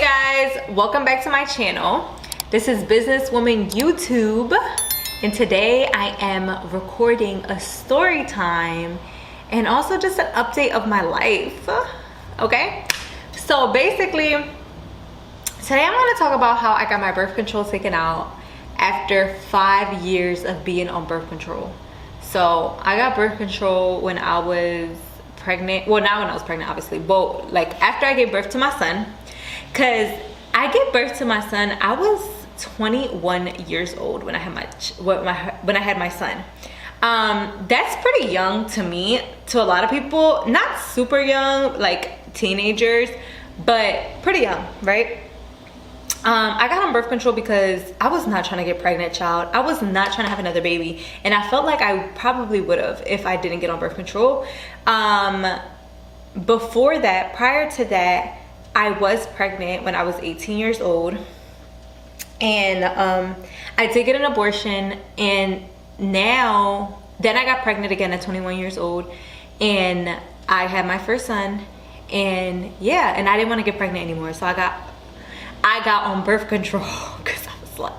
Hey guys, welcome back to my channel. This is Businesswoman YouTube, and today I am recording a story time and also just an update of my life. Okay, so basically today I'm going to talk about how I got my birth control taken out after 5 years of being on birth control. So I got birth control when I was pregnant. Well, not when I was pregnant, obviously, but like after I gave birth to my son. Because I gave birth to my son, I was 21 years old when I had my son. That's pretty young to me. To a lot of people, not super young, like teenagers, but pretty young, right? I got on birth control because I was not trying to get pregnant, child. I was not trying to have another baby, and I felt like I probably would have if I didn't get on birth control. Before that, prior to that, I was pregnant when I was 18 years old, and I did get an abortion, and then I got pregnant again at 21 years old, and I had my first son, and yeah, and I didn't want to get pregnant anymore, so I got on birth control because I was like,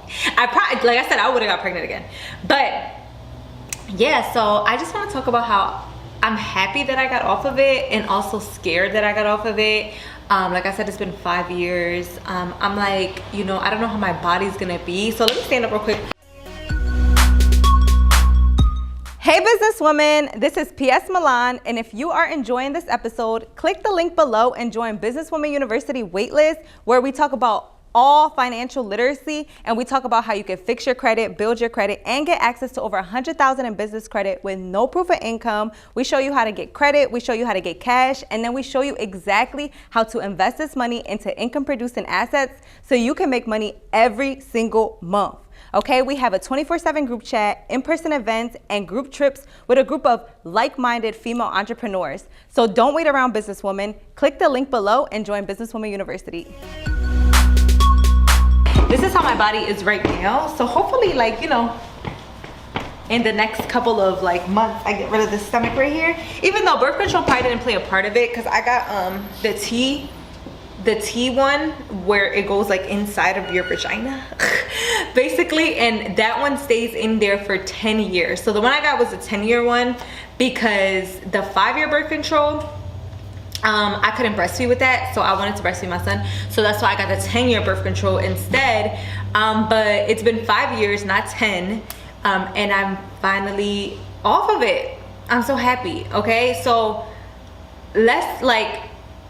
like I said, I would have got pregnant again. But yeah, so I just want to talk about how I'm happy that I got off of it and also scared that I got off of it. Like I said, it's been 5 years. I'm like, I don't know how my body's gonna be. So let me stand up real quick. Hey businesswoman, this is PS Milan, and if you are enjoying this episode, click the link below and join Businesswoman University waitlist, where we talk about all financial literacy, and we talk about how you can fix your credit, build your credit, and get access to over $100,000 in business credit with no proof of income. We show you how to get credit, we show you how to get cash, and then we show you exactly how to invest this money into income producing assets so you can make money every single month. Okay, we have a 24/7 group chat, in-person events, and group trips with a group of like-minded female entrepreneurs. So don't wait around, businesswoman. Click the link below and join Businesswoman University. This is how my body is right now. So hopefully, in the next couple of months, I get rid of this stomach right here. Even though birth control probably didn't play a part of it, because I got the T one where it goes inside of your vagina basically, and that one stays in there for 10 years. So the one I got was a 10-year one, because the 5-year birth control, I couldn't breastfeed with that, so I wanted to breastfeed my son, so that's why I got the 10-year birth control instead. But it's been 5 years, not 10, and I'm finally off of it. I'm so happy. Okay, so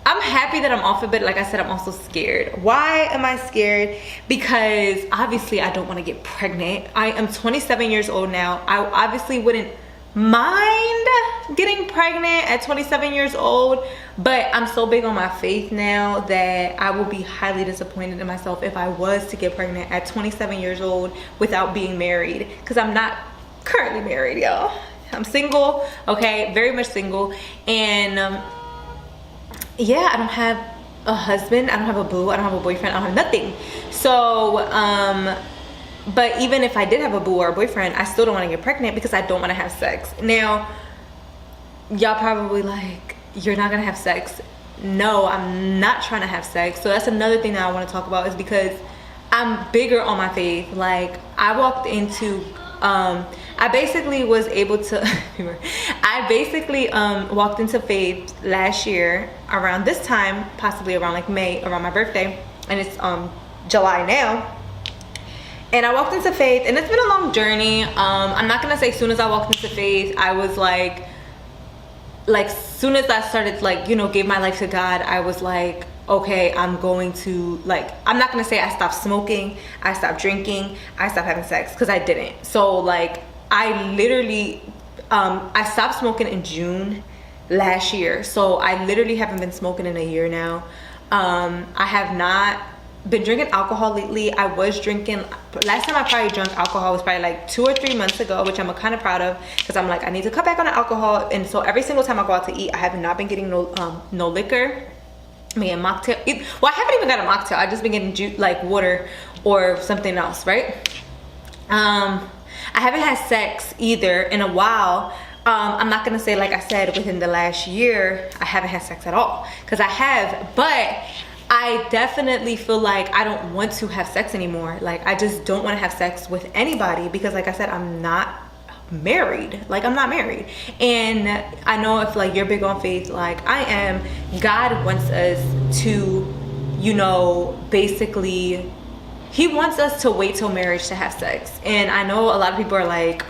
I'm happy that I'm off of it. Like I said, I'm also scared. Why am I scared? Because obviously I don't want to get pregnant. I am 27 years old now. I obviously wouldn't mind getting pregnant at 27 years old, but I'm so big on my faith now that I will be highly disappointed in myself if I was to get pregnant at 27 years old without being married, because I'm not currently married, y'all. I'm single, okay, very much single, and yeah, I don't have a husband, I don't have a boo, I don't have a boyfriend, I don't have nothing. So but even if I did have a boo or a boyfriend, I still don't want to get pregnant because I don't want to have sex. Now y'all probably you're not gonna have sex. No, I'm not trying to have sex. So that's another thing that I want to talk about, is because I'm bigger on my faith. I walked into I basically was able to I basically walked into faith last year around this time, possibly around May, around my birthday, and it's July now. And I walked into faith, and it's been a long journey. I'm not gonna say as soon as I walked into faith, I was soon as I started gave my life to God, I was okay, I'm going to I'm not gonna say I stopped smoking, I stopped drinking, I stopped having sex, because I didn't. So I literally I stopped smoking in June last year, so I literally haven't been smoking in a year now. I have not been drinking alcohol lately. I was drinking, last time I probably drank alcohol was probably 2 or 3 months ago, which I'm kind of proud of, because I'm I need to cut back on the alcohol. And so every single time I go out to eat, I have not been getting no liquor. I mean, a mocktail. Well, I haven't even got a mocktail. I just been getting water or something else, right? I haven't had sex either in a while. I'm not gonna say, like I said, within the last year I haven't had sex at all, because I have, but I definitely feel like I don't want to have sex anymore. Like, I just don't want to have sex with anybody because, like I said, I'm not married. Like, I'm not married. And I know if like you're big on faith like I am, God wants us to, you know, basically he wants us to wait till marriage to have sex. And I know a lot of people are like,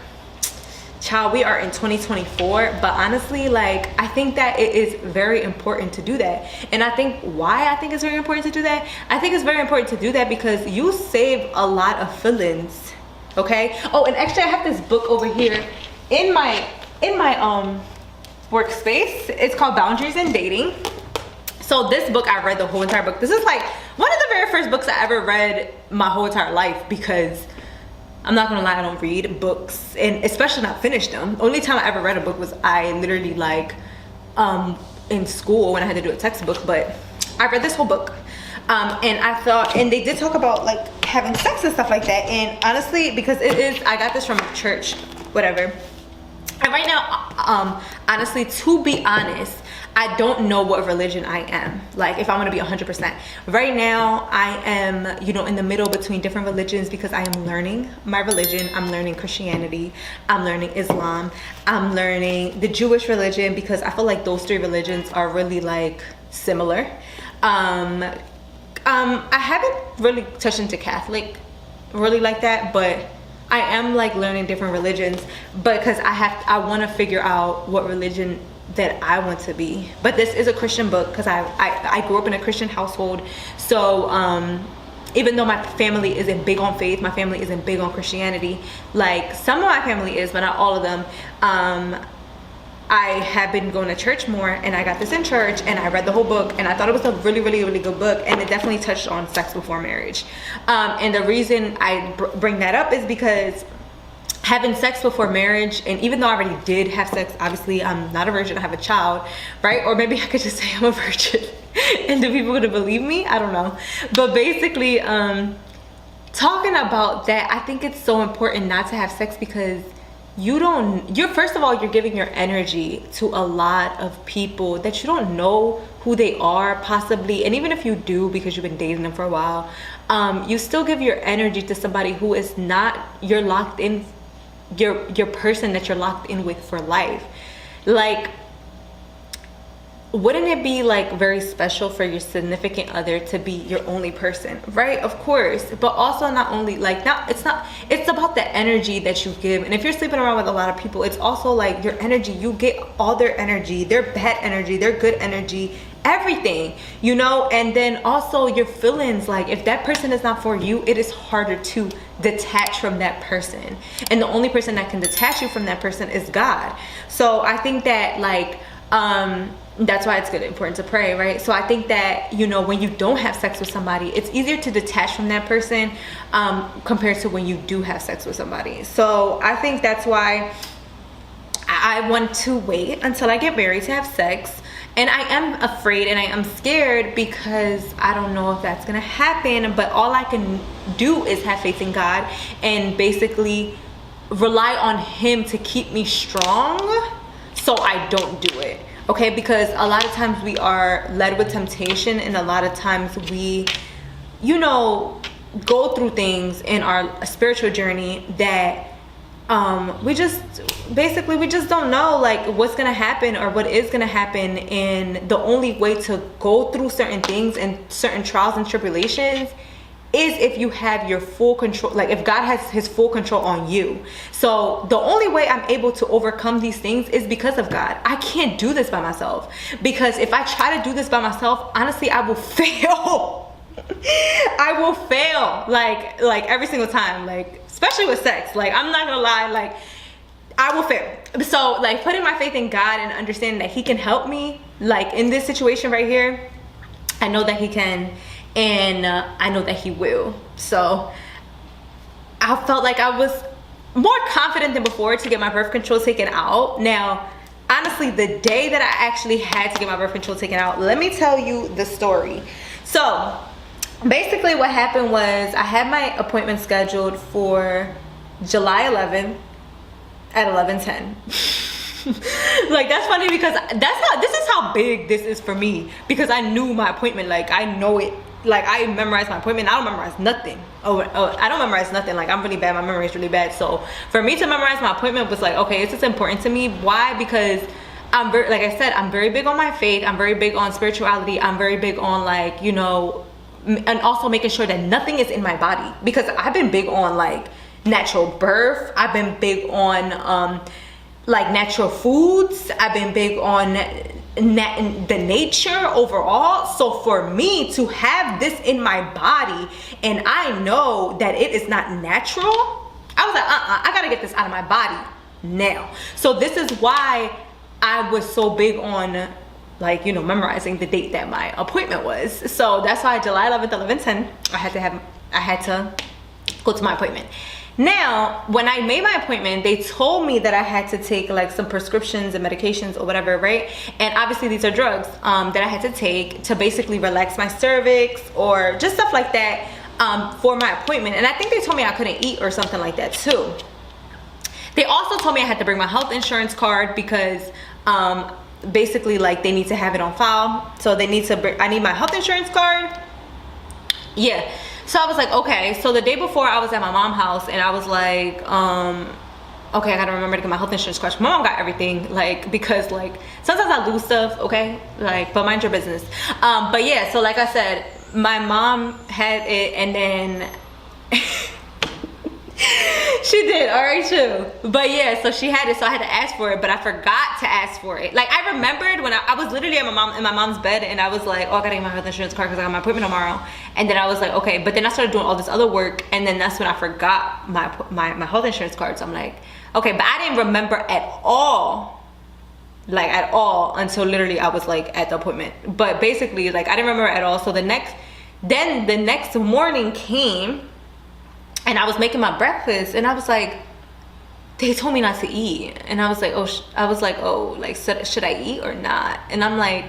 child, we are in 2024, but honestly, like, I think that it is very important to do that. And I think why I think it's very important to do that, I think it's very important to do that because you save a lot of feelings. Okay. Oh, and actually I have this book over here in my workspace. It's called Boundaries in Dating. So this book, I read the whole entire book. This is like one of the very first books I ever read my whole entire life, because I'm not gonna lie, I don't read books, and especially not finish them. Only time I ever read a book was I literally like in school when I had to do a textbook. But I read this whole book, and I thought, and they did talk about like having sex and stuff like that. And honestly, because it is, I got this from church, whatever. And right now, honestly, to be honest, I don't know what religion I am. Like, if I'm gonna be 100%. Right now, I am, you know, in the middle between different religions because I am learning my religion. I'm learning Christianity. I'm learning Islam. I'm learning the Jewish religion because I feel like those three religions are really like similar. I haven't really touched into Catholic really like that, but I am like learning different religions because I want to figure out what religion that I want to be. But this is a Christian book because I grew up in a Christian household. So even though my family isn't big on faith, my family isn't big on Christianity, like some of my family is, but not all of them. I have been going to church more, and I got this in church, and I read the whole book, and I thought it was a really, really, really good book, and it definitely touched on sex before marriage. And the reason I bring that up is because having sex before marriage, and even though I already did have sex, obviously I'm not a virgin, I have a child, right? Or maybe I could just say I'm a virgin and do people gonna believe me? I don't know. But basically, talking about that, I think it's so important not to have sex because you're first of all, you're giving your energy to a lot of people that you don't know who they are possibly. And even if you do, because you've been dating them for a while, you still give your energy to somebody who is not your locked in, your person that you're locked in with for life. Like, wouldn't it be like very special for your significant other to be your only person, right? Of course. But also not only like, it's about the energy that you give. And if you're sleeping around with a lot of people, it's also like your energy, you get all their energy, their bad energy, their good energy, everything, you know. And then also your feelings, like if that person is not for you, it is harder to detach from that person, and the only person that can detach you from that person is God. So I think that like that's why it's good, important to pray, right? So I think that, you know, when you don't have sex with somebody, it's easier to detach from that person compared to when you do have sex with somebody. So I think that's why I want to wait until I get married to have sex. And I am afraid and I am scared because I don't know if that's gonna happen, but all I can do is have faith in God and basically rely on him to keep me strong so I don't do it. Okay, because a lot of times we are led with temptation, and a lot of times we, you know, go through things in our spiritual journey that we just don't know like what's gonna happen or what is gonna happen. And the only way to go through certain things and certain trials and tribulations is if you have your full control, like if God has his full control on you. So the only way I'm able to overcome these things is because of God. I can't do this by myself, because if I try to do this by myself, honestly, I will fail. I will fail like every single time, like especially with sex. Like, I'm not gonna lie, like I will fail. So like putting my faith in God and understanding that he can help me, like in this situation right here, I know that he can. And I know that he will. So I felt like I was more confident than before to get my birth control taken out. Now, honestly, the day that I actually had to get my birth control taken out, let me tell you the story. So basically what happened was I had my appointment scheduled for July 11th at 11:10. Like, that's funny because this is how big this is for me, because I knew my appointment. Like, I know it. Like, I memorized my appointment. I don't memorize nothing. Oh, I don't memorize nothing. Like, I'm really bad. My memory is really bad. So for me to memorize my appointment was like, okay, it's just important to me. Why? Because I'm very, like I said, I'm very big on my faith. I'm very big on spirituality. I'm very big on, like, you know, and also making sure that nothing is in my body, because I've been big on like natural birth. I've been big on like natural foods. I've been big on the nature overall. So for me to have this in my body and I know that it is not natural, I was like, I gotta get this out of my body now. So this is why I was so big on, like, you know, memorizing the date that my appointment was. So that's why July 11th, 11:10, I had to go to my appointment. Now, when I made my appointment, they told me that I had to take like some prescriptions and medications or whatever, right? And obviously these are drugs that I had to take to basically relax my cervix or just stuff like that for my appointment. And I think they told me I couldn't eat or something like that too. They also told me I had to bring my health insurance card because basically, like, they need to have it on file. So they need to bring, I need my health insurance card. Yeah. So I was like, okay. So the day before I was at my mom's house and I was like, okay, I gotta remember to get my health insurance card. My mom got everything, like, because like sometimes I lose stuff, okay? Like, but mind your business. But yeah, so like I said, my mom had it and then she did, all right, too. But yeah, so she had it, so I had to ask for it, but I forgot to ask for it. Like, I remembered when I was literally at in my mom's bed, and I was like, oh, I gotta get my health insurance card because I got my appointment tomorrow. And then I was like, okay, but then I started doing all this other work, and then that's when I forgot my health insurance card. So I'm like, okay, but I didn't remember at all, like at all, until literally I was like at the appointment. But basically, like, I didn't remember at all. So the next morning came, and I was making my breakfast, and I was like, they told me not to eat. And I was like, should I eat or not? And I'm like,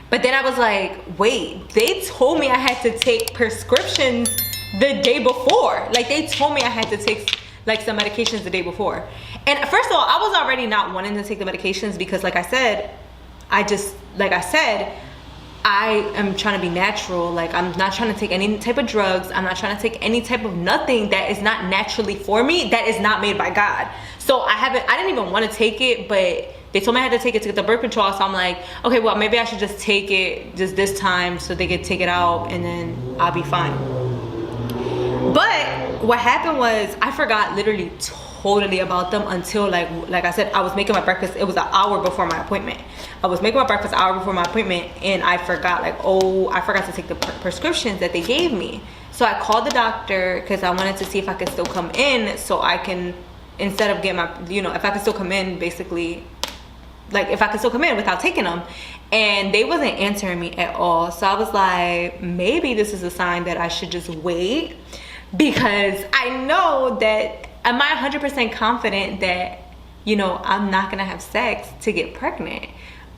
but then I was like, wait, they told me I had to take prescriptions the day before. Like, they told me I had to take like some medications the day before. And first of all, I was already not wanting to take the medications because, like I said, I am trying to be natural. Like, I'm not trying to take any type of drugs. I'm not trying to take any type of nothing that is not naturally for me, that is not made by God. So I didn't even want to take it, but they told me I had to take it to get the birth control. So I'm like, okay, well, maybe I should just take it just this time so they could take it out and then I'll be fine. But what happened was I forgot literally totally about them until like I said, I was making my breakfast. It was an hour before my appointment. I was making my breakfast an hour before my appointment, and I forgot, like, oh, I forgot to take the prescriptions that they gave me. So I called the doctor because I wanted to see if I could still come in, so I can, instead of getting my, you know, if I could still come in, basically, like, if I could still come in without taking them. And they wasn't answering me at all. So I was like, maybe this is a sign that I should just wait, because I know that, am I 100% confident that, you know, I'm not gonna have sex to get pregnant?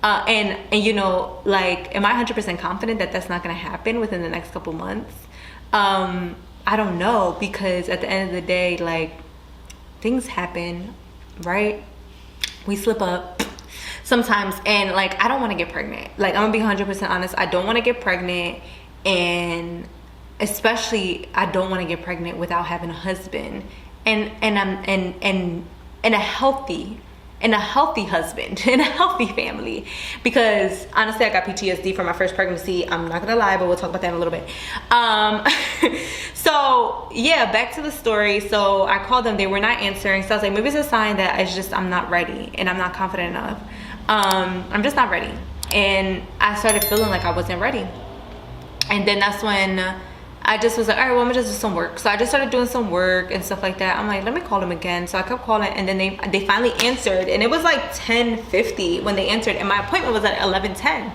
And you know, like, am I 100% confident that that's not gonna happen within the next couple months? I don't know, because at the end of the day, like, things happen, right? We slip up sometimes, and like, I don't want to get pregnant. Like, I'm gonna be 100% honest, I don't want to get pregnant, and especially I don't want to get pregnant without having a husband and a healthy husband and a healthy family. Because honestly, I got PTSD from my first pregnancy. I'm not gonna lie, but we'll talk about that in a little bit. So yeah, back to the story. So I called them, they were not answering. So I was like, maybe it's a sign that I'm not ready and I'm not confident enough. I'm just not ready. And I started feeling like I wasn't ready. And then that's when I just was like, all right, well, I'm gonna just do some work. So I just started doing some work and stuff like that. I'm like, let me call them again. So I kept calling, and then they finally answered, and it was like 10:50 when they answered, and my appointment was at 11:10.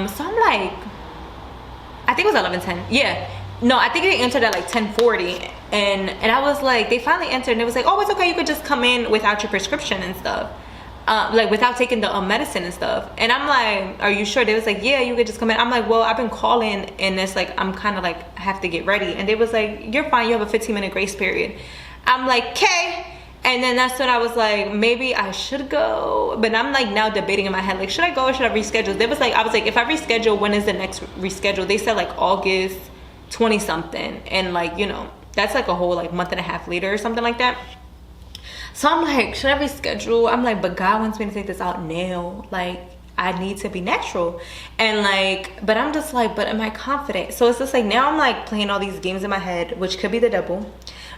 So I'm like, I think it was 11:10. Yeah, no, I think they answered at like 10:40, and I was like, they finally answered, and it was like, oh, it's okay, you could just come in without your prescription and stuff. Like, without taking the medicine and stuff. And I'm like, are you sure? They was like, yeah, you could just come in. I'm like, well, I've been calling, and it's like, I'm kind of like, have to get ready. And they was like, you're fine, you have a 15-minute grace period. I'm like, okay. And then that's when I was like, maybe I should go. But I'm like now debating in my head, like, should I go or should I reschedule? They was like, I was like, if I reschedule, when is the next reschedule? They said like August 20 something. And like, you know, that's like a whole like month and a half later or something like that. So I'm like, should I reschedule? I'm like, but God wants me to take this out now. Like, I need to be natural. And like, but I'm just like, but am I confident? So it's just like, now I'm like playing all these games in my head, which could be the devil,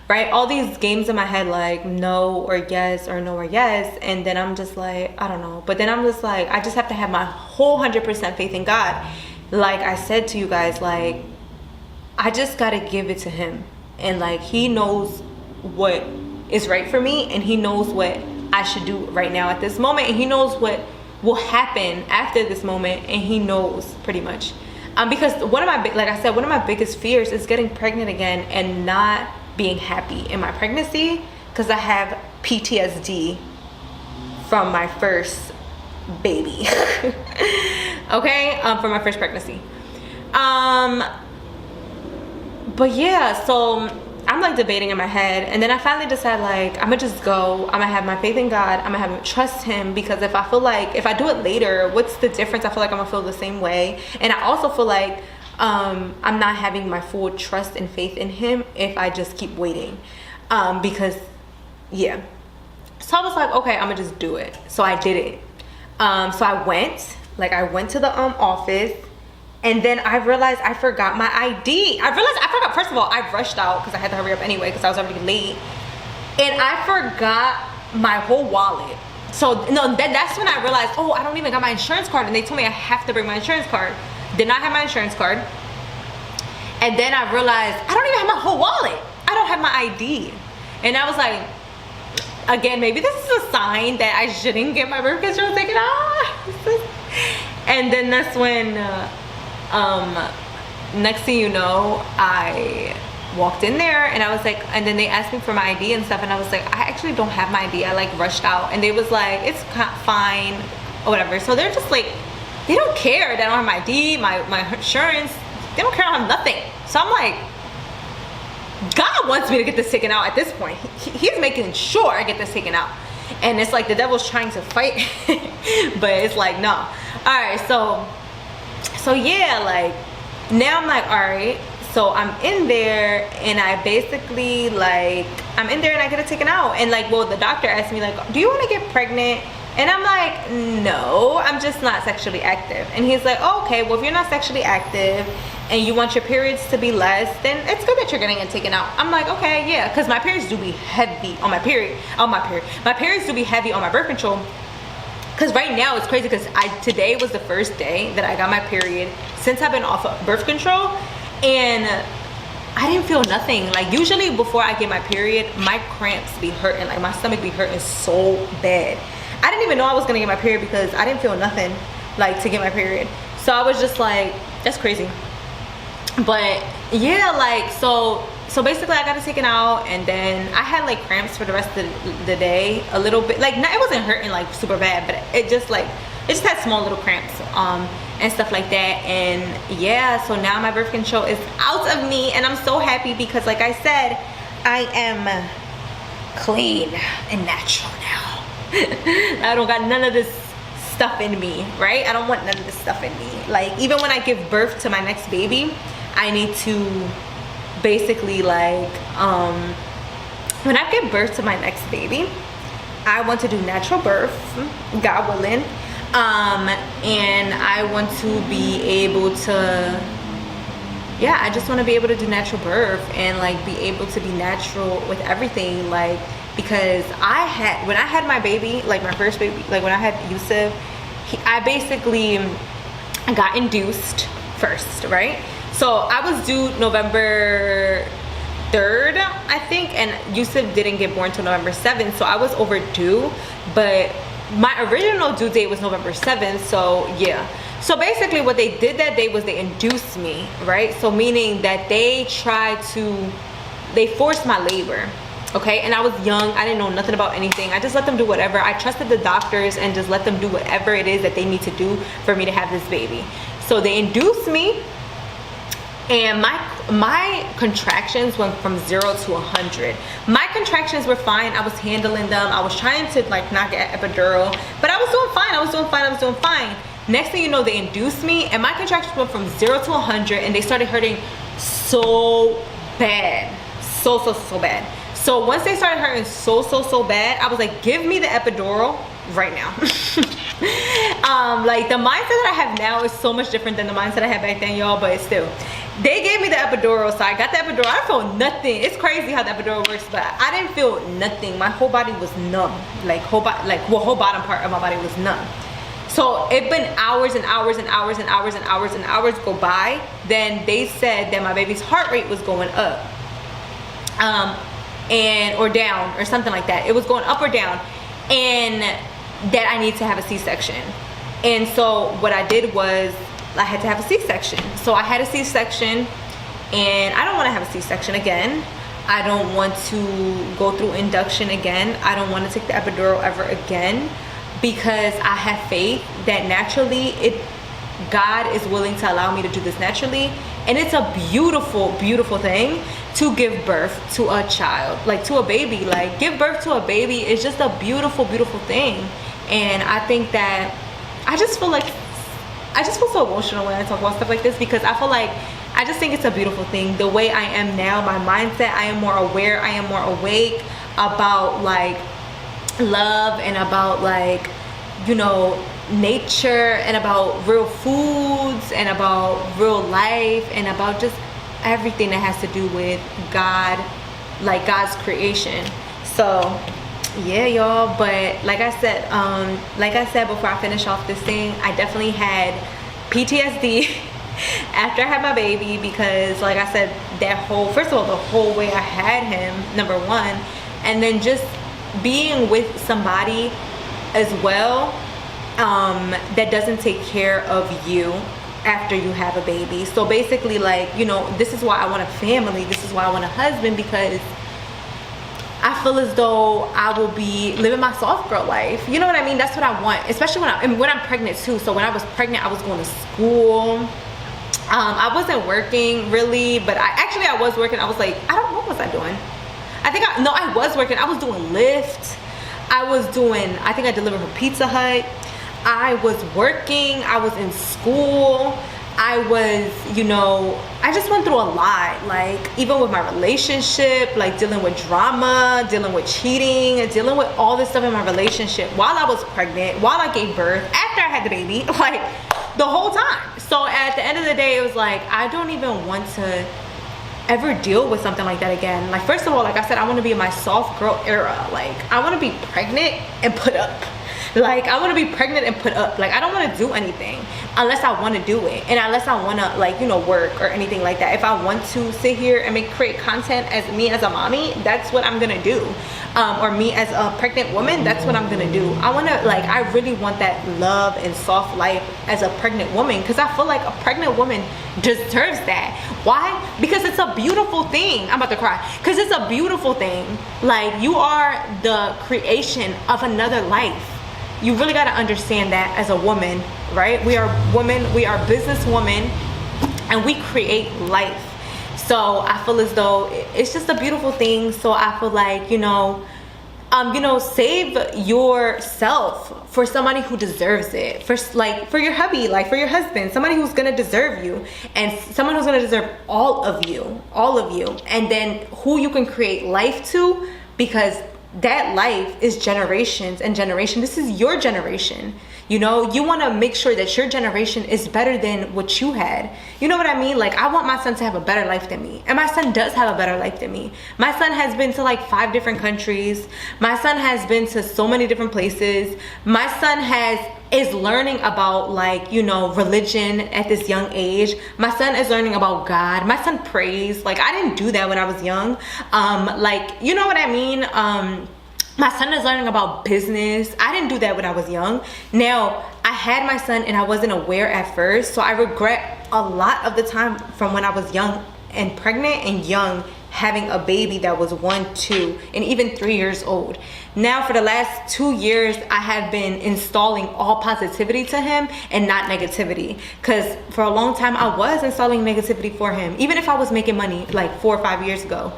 right? All these games in my head, like no or yes or no or yes. And then I'm just like, I don't know. But then I'm just like, I just have to have my whole 100% faith in God. Like I said to you guys, like, I just got to give it to him. And like, he knows what is right for me, and he knows what I should do right now at this moment, and he knows what will happen after this moment, and he knows pretty much. Because one of my, like I said, one of my biggest fears is getting pregnant again and not being happy in my pregnancy, because I have PTSD from my first baby. Okay, from my first pregnancy. But yeah, so I'm like debating in my head, and then I finally decide, like, I'm gonna just go. I'm gonna have my faith in God. I'm gonna have trust him, because if I feel like if I do it later, what's the difference? I feel like I'm gonna feel the same way. And I also feel like I'm not having my full trust and faith in him if I just keep waiting, because yeah. So I was like, okay, I'm gonna just do it. So I did it. So I went to the office. And then I realized I forgot my ID. I forgot, first of all, I rushed out because I had to hurry up anyway because I was already late. And I forgot my whole wallet. So no, that's when I realized, oh, I don't even got my insurance card. And they told me I have to bring my insurance card. Did not have my insurance card. And then I realized I don't even have my whole wallet. I don't have my ID. And I was like, again, maybe this is a sign that I shouldn't get my birth control taken out. And then that's when, next thing you know, I walked in there and I was like, and then they asked me for my ID and stuff, and I was like, I actually don't have my ID. I like rushed out, and they was like, it's fine or whatever. So they're just like, they don't care that I don't have my ID, my insurance. They don't care, I don't have nothing. So I'm like, God wants me to get this taken out at this point. He's making sure I get this taken out. And it's like the devil's trying to fight, but it's like, no. All right, so yeah, like now I'm like, all right, so I'm in there, and I basically like, I'm in there and I get it taken out. And like, well, the doctor asked me like, do you want to get pregnant? And I'm like, no, I'm just not sexually active. And he's like, oh, okay, well, if you're not sexually active and you want your periods to be less, then it's good that you're getting it taken out. I'm like, okay, yeah, because my periods do be heavy on my period. My periods do be heavy on my birth control. Because right now it's crazy, because today was the first day that I got my period since I've been off of birth control, and I didn't feel nothing. Like usually before I get my period, my cramps be hurting, like my stomach be hurting so bad. I didn't even know I was gonna get my period because I didn't feel nothing like to get my period. So I was just like, that's crazy. But yeah, like so basically I got it taken out, and then I had like cramps for the rest of the day a little bit. Like it wasn't hurting like super bad, but it just had small little cramps and stuff like that. And yeah, so now my birth control is out of me, and I'm so happy because like I said, I am clean and natural now. I don't got none of this stuff in me, right? I don't want none of this stuff in me. Like even when I give birth to my next baby, I need to basically like when I give birth to my next baby, I want to do natural birth, God willing, and I want to be able to, yeah, I just want to be able to do natural birth and like be able to be natural with everything. Like because when I had my baby, like my first baby, like when I had Yusuf, I basically got induced first, right? So I was due November 3rd, I think, and Yusuf didn't get born till November 7th, so I was overdue, but my original due date was November 7th, so yeah. So basically what they did that day was they induced me, right? So meaning that they forced my labor, okay? And I was young, I didn't know nothing about anything. I just let them do whatever. I trusted the doctors and just let them do whatever it is that they need to do for me to have this baby. So they induced me. and my contractions went from 0 to 100. My contractions were fine. I was handling them. I was trying to like not get epidural, but I was doing fine. Next thing you know, they induced me, and my contractions went from 0 to 100, and they started hurting so bad, so bad. So once they started hurting so bad, I was like, give me the epidural right now. Like the mindset that I have now is so much different than the mindset I had back then, y'all, but still, they gave me the epidural, so I got the epidural. I felt nothing. It's crazy how the epidural works, but I didn't feel nothing. My whole body was numb, whole bottom part of my body was numb. So it been hours and hours go by. Then they said that my baby's heart rate was going up, or down or something like that. It was going up or down, and that I need to have a C-section. And so what I did was I had to have a C-section. So I had a C-section, and I don't want to have a C-section again. I don't want to go through induction again. I don't want to take the epidural ever again, because I have faith that naturally God is willing to allow me to do this naturally. And it's a beautiful thing to give birth to a child, like to a baby. Like, give birth to a baby is just a beautiful thing. And I think that I just feel so emotional when I talk about stuff like this, because I feel like I just think it's a beautiful thing. The way I am now, my mindset, I am more aware, I am more awake about like love, and about like, you know, nature, and about real foods, and about real life, and about just everything that has to do with God, like God's creation. So yeah, y'all. But like I said before I finish off this thing, I definitely had PTSD after I had my baby, because like I said, first of all, the whole way I had him, number one, and then just being with somebody as well that doesn't take care of you after you have a baby. So basically, like, you know, this is why I want a family, this is why I want a husband, because I feel as though I will be living my soft girl life. You know what I mean? That's what I want, especially when I'm pregnant too. So when I was pregnant, I was going to school. I wasn't working really, but I was working. I was like, what was I doing? I was working. I was doing Lyft. I think I delivered for Pizza Hut. I was working. I was in school. I was, you know, I just went through a lot, like even with my relationship, like dealing with drama, dealing with cheating, dealing with all this stuff in my relationship while I was pregnant, while I gave birth, after I had the baby, like the whole time. So at the end of the day, it was like, I don't even want to ever deal with something like that again. Like, first of all, like I said, I want to be in my soft girl era. Like, I want to be pregnant and put up. Like, I want to be pregnant and put up. Like, I don't want to do anything unless I want to do it, and unless I want to, like, you know, work or anything like that. If I want to sit here and create content as me as a mommy, that's what I'm gonna do. Or me as a pregnant woman, that's what I'm gonna do. I really want that love and soft life as a pregnant woman, because I feel like a pregnant woman deserves that. Why? Because it's a beautiful thing. I'm about to cry. Because it's a beautiful thing. Like, you are the creation of another life. You really got to understand that as a woman, right? We are women, we are business women, and we create life. So I feel as though it's just a beautiful thing. So I feel like, save yourself for somebody who deserves it. For your hubby, like for your husband, somebody who's gonna deserve you, and someone who's gonna deserve all of you, and then who you can create life to, because that life is generations and generation. This is your generation. You know, you want to make sure that your generation is better than what you had. You know what I mean? Like, I want my son to have a better life than me. And my son does have a better life than me. My son has been to like 5 different countries. My son has been to so many different places. My son is learning about, like, you know, religion at this young age. My son is learning about God. My son prays. Like, I didn't do that when I was young. Like, you know what I mean? My son is learning about business. I didn't do that when I was young. Now, I had my son and I wasn't aware at first. So I regret a lot of the time from when I was young and pregnant and young having a baby that was 1, 2, and even 3 years old. Now for the last 2 years, I have been installing all positivity to him and not negativity. Because for a long time, I was installing negativity for him. Even if I was making money like 4 or 5 years ago,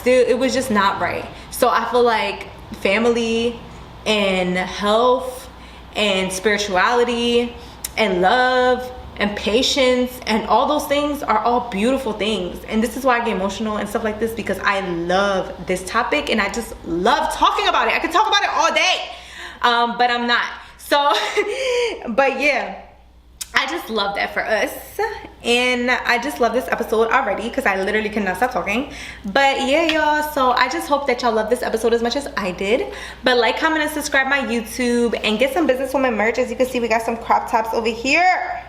it was just not right. So I feel like family and health and spirituality and love and patience and all those things are all beautiful things. And this is why I get emotional and stuff like this, because I love this topic and I just love talking about it. I could talk about it all day, but I'm not. So but yeah, I just love that for us, and I just love this episode already because I literally cannot stop talking. But yeah, y'all, so I just hope that y'all love this episode as much as I did. But like, comment, and subscribe my YouTube, and get some businesswoman merch. As you can see, we got some crop tops over here.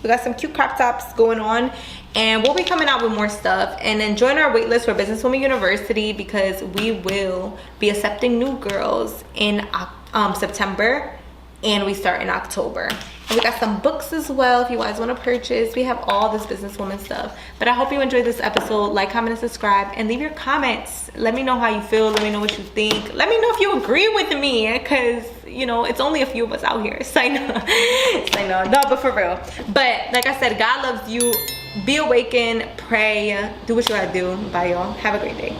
We got some cute crop tops going on, and we'll be coming out with more stuff. And then join our waitlist for Businesswoman University, because we will be accepting new girls in September, and we start in October. And we got some books as well if you guys want to purchase. We have all this businesswoman stuff. But I hope you enjoyed this episode. Like, comment, and subscribe, and leave your comments. Let me know how you feel. Let me know what you think. Let me know if you agree with me, because you know it's only a few of us out here. So I know, no, but for real. But like I said, God loves you. Be awakened, pray, do what you gotta do. Bye, y'all. Have a great day.